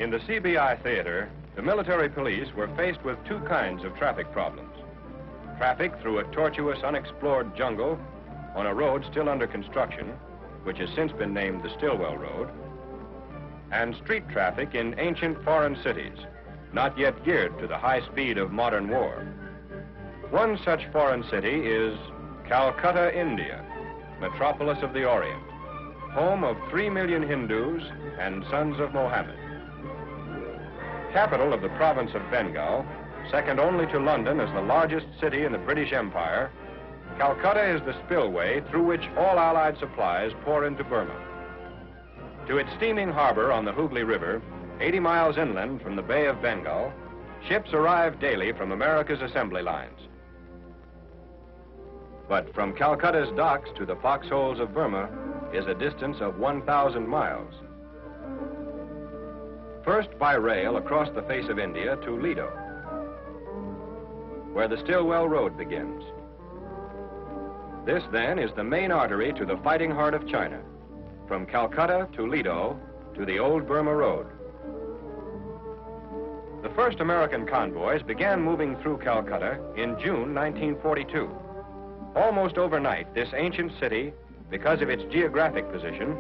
In the CBI theater, the military police were faced with two kinds of traffic problems. Traffic through a tortuous, unexplored jungle on a road still under construction, which has since been named the Stillwell Road, and street traffic in ancient foreign cities, not yet geared to the high speed of modern war. One such foreign city is Calcutta, India, metropolis of the Orient, home of 3 million Hindus and sons of Mohammed. Capital of the province of Bengal, second only to London as the largest city in the British Empire, Calcutta is the spillway through which all Allied supplies pour into Burma. To its steaming harbor on the Hooghly River, 80 miles inland from the Bay of Bengal, ships arrive daily from America's assembly lines. But from Calcutta's docks to the foxholes of Burma is a distance of 1,000 miles. First by rail across the face of India to Lido, where the Stillwell Road begins. This, then, is the main artery to the fighting heart of China, from Calcutta to Lido to the old Burma Road. The first American convoys began moving through Calcutta in June 1942. Almost overnight, this ancient city, because of its geographic position,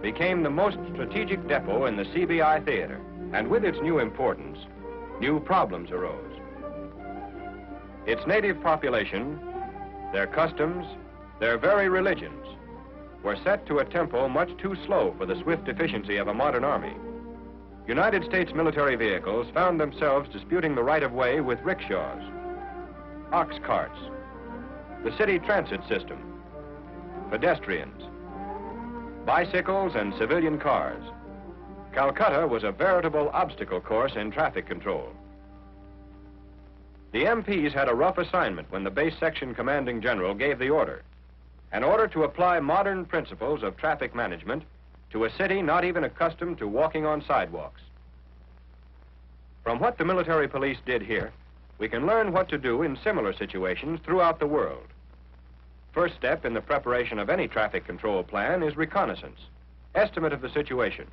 became the most strategic depot in the CBI theater, and with its new importance, new problems arose. Its native population, their customs, their very religions, were set to a tempo much too slow for the swift efficiency of a modern army. United States military vehicles found themselves disputing the right-of-way with rickshaws, ox carts, the city transit system, pedestrians, bicycles, and civilian cars. Calcutta was a veritable obstacle course in traffic control. The MPs had a rough assignment when the base section commanding general gave the order, an order to apply modern principles of traffic management to a city not even accustomed to walking on sidewalks. From what the military police did here, we can learn what to do in similar situations throughout the world. First step in the preparation of any traffic control plan is reconnaissance, estimate of the situation.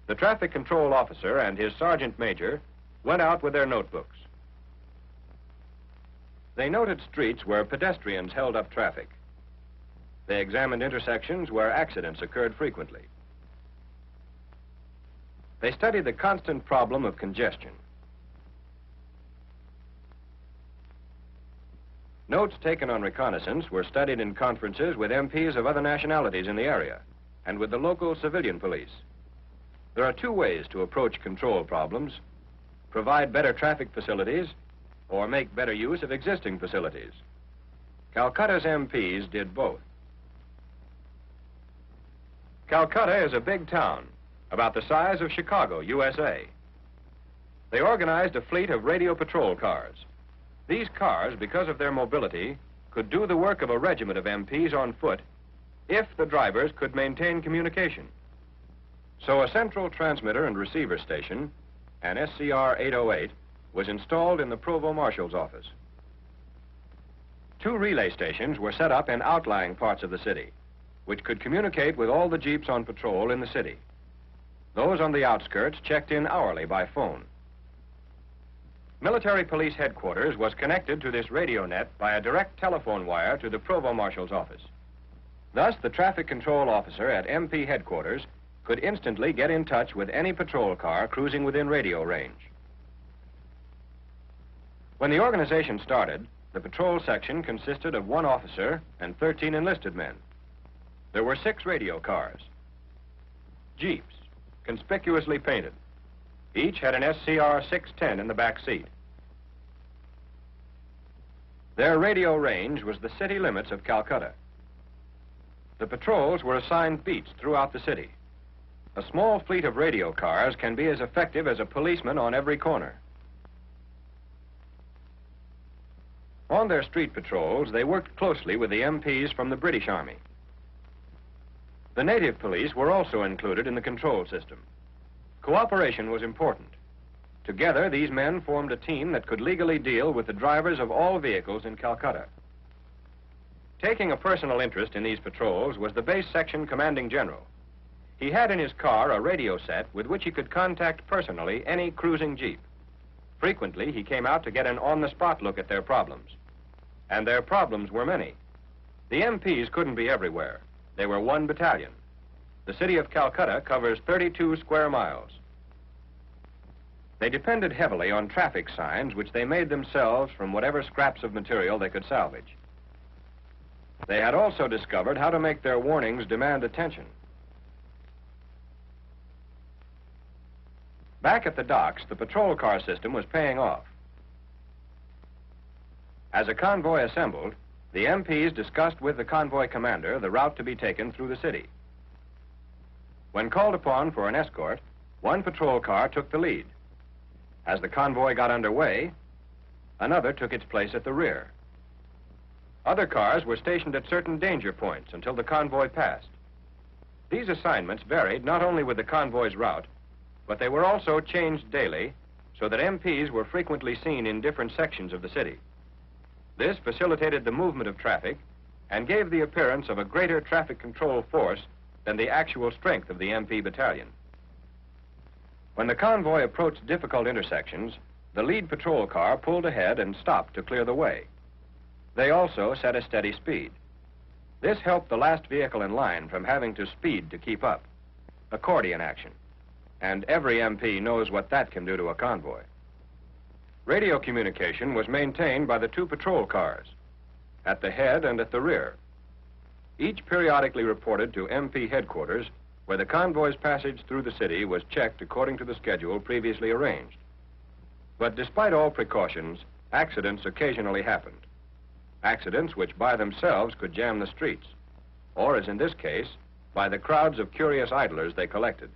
The traffic control officer and his sergeant major went out with their notebooks. They noted streets where pedestrians held up traffic. They examined intersections where accidents occurred frequently. They studied the constant problem of congestion. Notes taken on reconnaissance were studied in conferences with MPs of other nationalities in the area and with the local civilian police. There are two ways to approach control problems: provide better traffic facilities or make better use of existing facilities. Calcutta's MPs did both. Calcutta is a big town, about the size of Chicago, USA. They organized a fleet of radio patrol cars. These cars, because of their mobility, could do the work of a regiment of MPs on foot if the drivers could maintain communication. So a central transmitter and receiver station, an SCR 808, was installed in the Provost Marshal's office. Two relay stations were set up in outlying parts of the city, which could communicate with all the jeeps on patrol in the city. Those on the outskirts checked in hourly by phone. Military Police Headquarters was connected to this radio net by a direct telephone wire to the Provost Marshal's office. Thus, the traffic control officer at MP Headquarters could instantly get in touch with any patrol car cruising within radio range. When the organization started, the patrol section consisted of 1 officer and 13 enlisted men. There were 6 radio cars, jeeps, conspicuously painted. Each had an SCR 610 in the back seat. Their radio range was the city limits of Calcutta. The patrols were assigned beats throughout the city. A small fleet of radio cars can be as effective as a policeman on every corner. On their street patrols, they worked closely with the MPs from the British Army. The native police were also included in the control system. Cooperation was important. Together, these men formed a team that could legally deal with the drivers of all vehicles in Calcutta. Taking a personal interest in these patrols was the base section commanding general. He had in his car a radio set with which he could contact personally any cruising jeep. Frequently, he came out to get an on-the-spot look at their problems. And their problems were many. The MPs couldn't be everywhere. They were one battalion. The city of Calcutta covers 32 square miles. They depended heavily on traffic signs, which they made themselves from whatever scraps of material they could salvage. They had also discovered how to make their warnings demand attention. Back at the docks, the patrol car system was paying off. As a convoy assembled, the MPs discussed with the convoy commander the route to be taken through the city. When called upon for an escort, one patrol car took the lead. As the convoy got underway, another took its place at the rear. Other cars were stationed at certain danger points until the convoy passed. These assignments varied not only with the convoy's route, but they were also changed daily so that MPs were frequently seen in different sections of the city. This facilitated the movement of traffic and gave the appearance of a greater traffic control force than the actual strength of the MP battalion. When the convoy approached difficult intersections, the lead patrol car pulled ahead and stopped to clear the way. They also set a steady speed. This helped the last vehicle in line from having to speed to keep up. Accordion action. And every MP knows what that can do to a convoy. Radio communication was maintained by the two patrol cars, at the head and at the rear. Each periodically reported to MP headquarters, where the convoy's passage through the city was checked according to the schedule previously arranged. But despite all precautions, accidents occasionally happened. Accidents which by themselves could jam the streets, or as in this case, by the crowds of curious idlers they collected.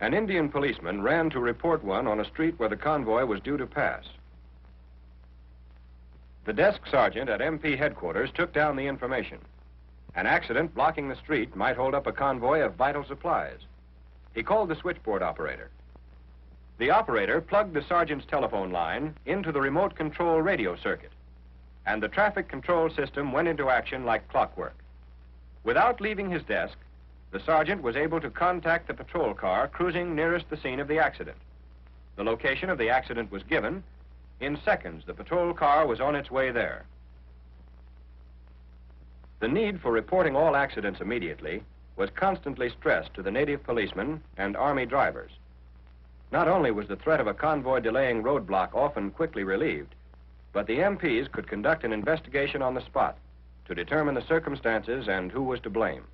An Indian policeman ran to report one on a street where the convoy was due to pass. The desk sergeant at MP headquarters took down the information. An accident blocking the street might hold up a convoy of vital supplies. He called the switchboard operator. The operator plugged the sergeant's telephone line into the remote control radio circuit, and the traffic control system went into action like clockwork. Without leaving his desk, the sergeant was able to contact the patrol car cruising nearest the scene of the accident. The location of the accident was given. In seconds, the patrol car was on its way there. The need for reporting all accidents immediately was constantly stressed to the native policemen and army drivers. Not only was the threat of a convoy delaying roadblock often quickly relieved, but the MPs could conduct an investigation on the spot to determine the circumstances and who was to blame.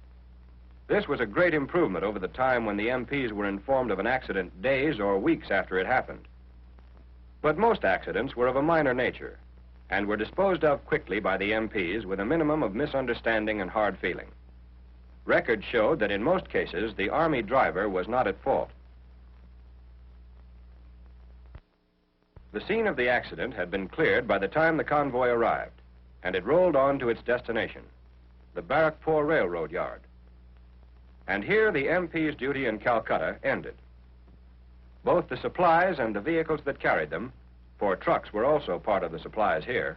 This was a great improvement over the time when the MPs were informed of an accident days or weeks after it happened. But most accidents were of a minor nature and were disposed of quickly by the MPs with a minimum of misunderstanding and hard feeling. Records showed that in most cases, the Army driver was not at fault. The scene of the accident had been cleared by the time the convoy arrived, and it rolled on to its destination, the Barrackpore Railroad Yard. And here the MP's duty in Calcutta ended. Both the supplies and the vehicles that carried them, for trucks were also part of the supplies here,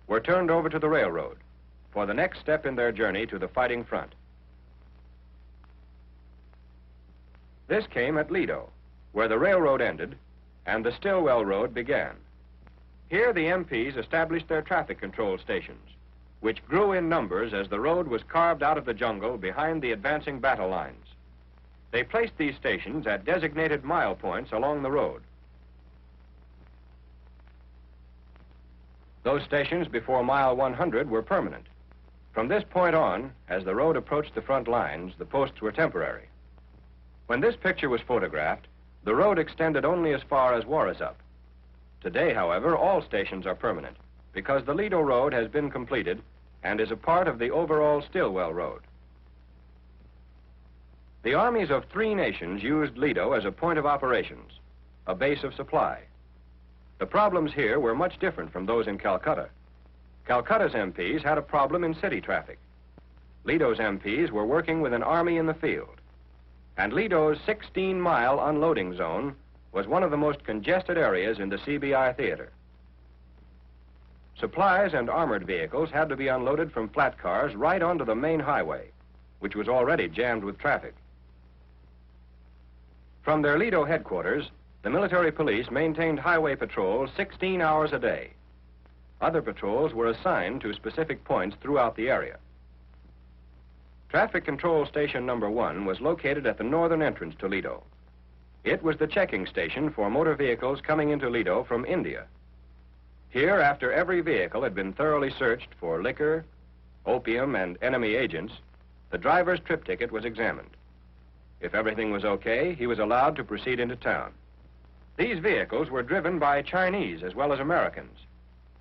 were turned over to the railroad for the next step in their journey to the fighting front. This came at Lido, where the railroad ended and the Stillwell Road began. Here the MPs established their traffic control stations, which grew in numbers as the road was carved out of the jungle behind the advancing battle lines. They placed these stations at designated mile points along the road. Those stations before mile 100 were permanent. From this point on, as the road approached the front lines, the posts were temporary. When this picture was photographed, the road extended only as far as Warrasup. Today, however, all stations are permanent because the Lido Road has been completed and is a part of the overall Stillwell Road. The armies of 3 nations used Lido as a point of operations, a base of supply. The problems here were much different from those in Calcutta. Calcutta's MPs had a problem in city traffic. Lido's MPs were working with an army in the field. And Lido's 16-mile unloading zone was one of the most congested areas in the CBI theater. Supplies and armored vehicles had to be unloaded from flat cars right onto the main highway, which was already jammed with traffic. From their Lido headquarters, the military police maintained highway patrols 16 hours a day. Other patrols were assigned to specific points throughout the area. Traffic Control Station number 1 was located at the northern entrance to Lido. It was the checking station for motor vehicles coming into Lido from India. Here, after every vehicle had been thoroughly searched for liquor, opium, and enemy agents, the driver's trip ticket was examined. If everything was okay, he was allowed to proceed into town. These vehicles were driven by Chinese as well as Americans,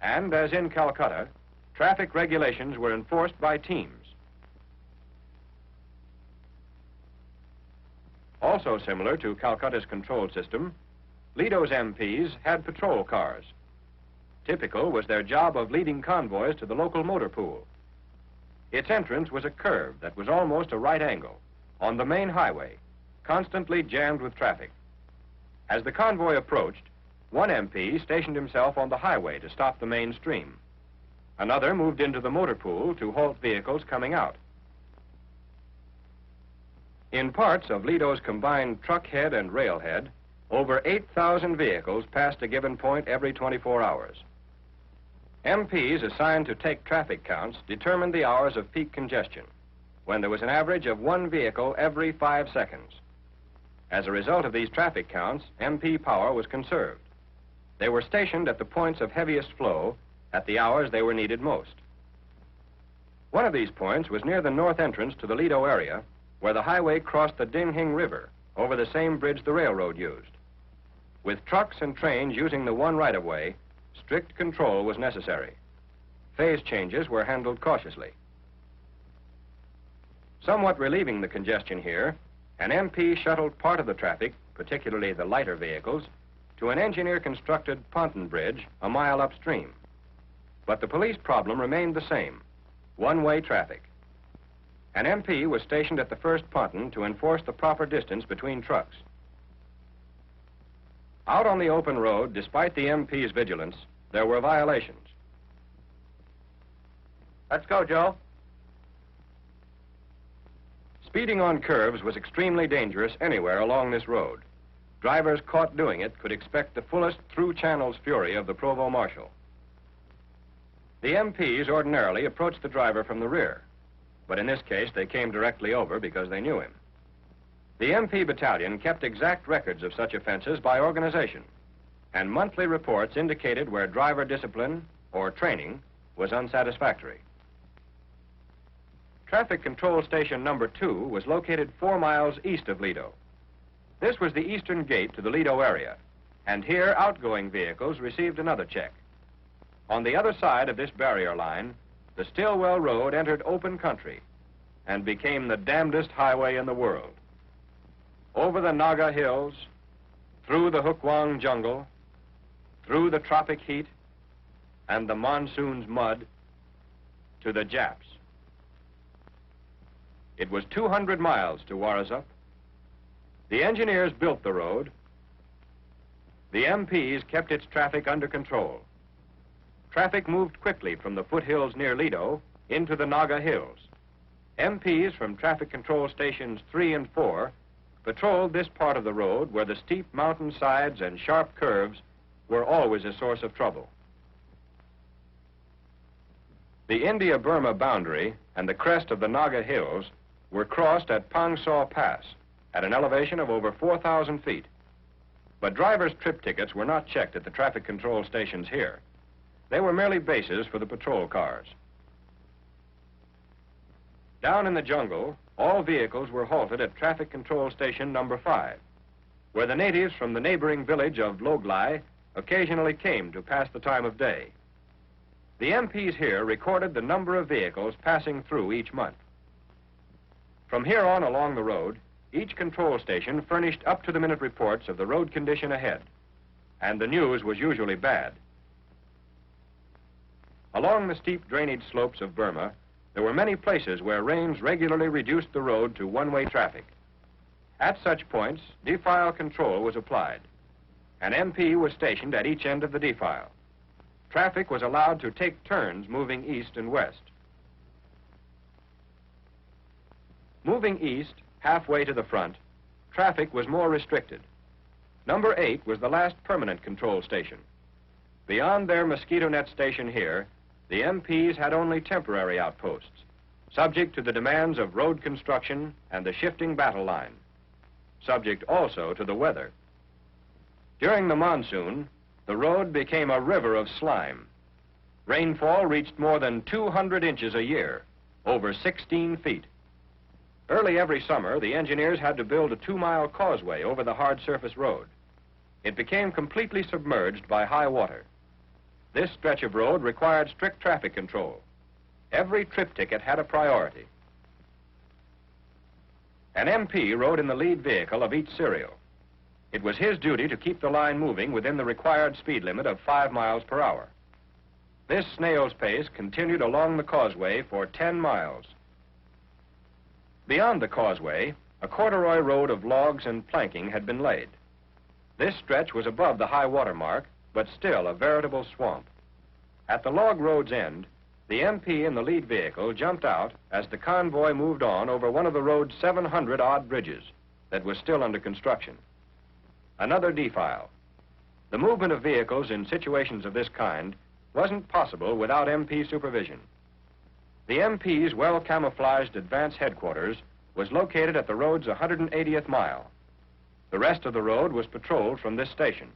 and as in Calcutta, traffic regulations were enforced by teams. Also similar to Calcutta's control system, Lido's MPs had patrol cars. Typical was their job of leading convoys to the local motor pool. Its entrance was a curve that was almost a right angle on the main highway, constantly jammed with traffic. As the convoy approached, one MP stationed himself on the highway to stop the main stream. Another moved into the motor pool to halt vehicles coming out. In parts of Lido's combined truck head and rail head, over 8,000 vehicles passed a given point every 24 hours. MPs assigned to take traffic counts determined the hours of peak congestion, when there was an average of one vehicle every 5 seconds. As a result of these traffic counts, MP power was conserved. They were stationed at the points of heaviest flow at the hours they were needed most. One of these points was near the north entrance to the Lido area, where the highway crossed the Dinghing River over the same bridge the railroad used. With trucks and trains using the one right-of-way, strict control was necessary. Phase changes were handled cautiously. Somewhat relieving the congestion here, an MP shuttled part of the traffic, particularly the lighter vehicles, to an engineer-constructed ponton bridge a mile upstream. But the police problem remained the same, one-way traffic. An MP was stationed at the first ponton to enforce the proper distance between trucks. Out on the open road, despite the MP's vigilance, there were violations. Let's go, Joe. Speeding on curves was extremely dangerous anywhere along this road. Drivers caught doing it could expect the fullest through-channels fury of the Provost Marshal. The MPs ordinarily approached the driver from the rear, but in this case they came directly over because they knew him. The MP battalion kept exact records of such offenses by organization, and monthly reports indicated where driver discipline or training was unsatisfactory. Traffic Control Station number 2 was located 4 miles east of Lido. This was the eastern gate to the Lido area, and here outgoing vehicles received another check. On the other side of this barrier line, the Stillwell Road entered open country and became the damnedest highway in the world. Over the Naga Hills, through the Hukwang jungle, through the tropic heat and the monsoon's mud, to the Japs. It was 200 miles to Warasup. The engineers built the road. The MPs kept its traffic under control. Traffic moved quickly from the foothills near Lido into the Naga Hills. MPs from Traffic Control Stations 3 and 4 patrolled this part of the road where the steep mountain sides and sharp curves were always a source of trouble. The India-Burma boundary and the crest of the Naga Hills were crossed at Pangsaw Pass at an elevation of over 4,000 feet. But drivers' trip tickets were not checked at the traffic control stations here. They were merely bases for the patrol cars. Down in the jungle, all vehicles were halted at Traffic Control Station number 5, where the natives from the neighboring village of Loglai occasionally came to pass the time of day. The MPs here recorded the number of vehicles passing through each month. From here on along the road, each control station furnished up-to-the-minute reports of the road condition ahead, and the news was usually bad. Along the steep drainage slopes of Burma, there were many places where rains regularly reduced the road to one-way traffic. At such points, defile control was applied. An MP was stationed at each end of the defile. Traffic was allowed to take turns moving east and west. Moving east, halfway to the front, traffic was more restricted. Number 8 was the last permanent control station. Beyond their mosquito net station here, the MPs had only temporary outposts, subject to the demands of road construction and the shifting battle line, subject also to the weather. During the monsoon, the road became a river of slime. Rainfall reached more than 200 inches a year, over 16 feet. Early every summer, the engineers had to build a 2-mile causeway over the hard surface road. It became completely submerged by high water. This stretch of road required strict traffic control. Every trip ticket had a priority. An MP rode in the lead vehicle of each serial. It was his duty to keep the line moving within the required speed limit of 5 miles per hour. This snail's pace continued along the causeway for 10 miles. Beyond the causeway, a corduroy road of logs and planking had been laid. This stretch was above the high water mark, but still a veritable swamp. At the log road's end, the MP in the lead vehicle jumped out as the convoy moved on over one of the road's 700-odd bridges that was still under construction. Another defile. The movement of vehicles in situations of this kind wasn't possible without MP supervision. The MP's well-camouflaged advance headquarters was located at the road's 180th mile. The rest of the road was patrolled from this station.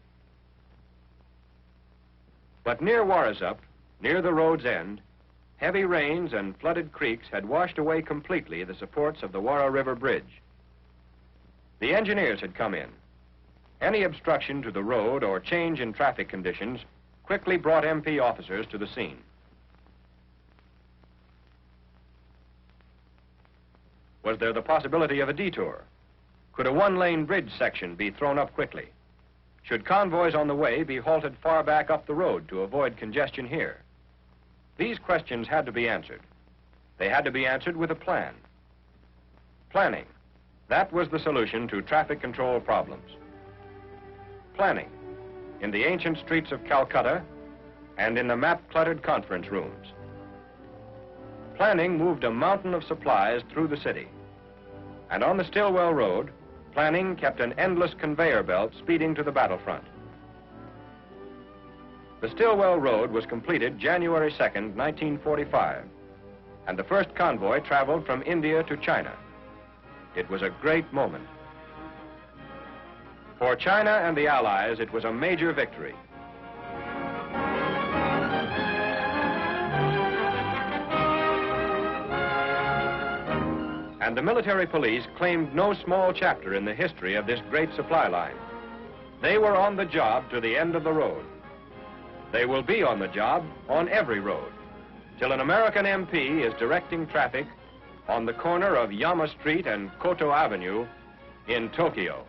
But near Warasup, near the road's end, heavy rains and flooded creeks had washed away completely the supports of the Warra River Bridge. The engineers had come in. Any obstruction to the road or change in traffic conditions quickly brought MP officers to the scene. Was there the possibility of a detour? Could a one-lane bridge section be thrown up quickly? Should convoys on the way be halted far back up the road to avoid congestion here? These questions had to be answered. They had to be answered with a plan. Planning. That was the solution to traffic control problems. Planning. In the ancient streets of Calcutta and in the map-cluttered conference rooms. Planning moved a mountain of supplies through the city. And on the Stillwell Road, planning kept an endless conveyor belt speeding to the battlefront. The Stillwell Road was completed January 2nd, 1945, and the first convoy traveled from India to China. It was a great moment. For China and the Allies, it was a major victory. And the military police claimed no small chapter in the history of this great supply line. They were on the job to the end of the road. They will be on the job on every road, till an American MP is directing traffic on the corner of Yama Street and Koto Avenue in Tokyo.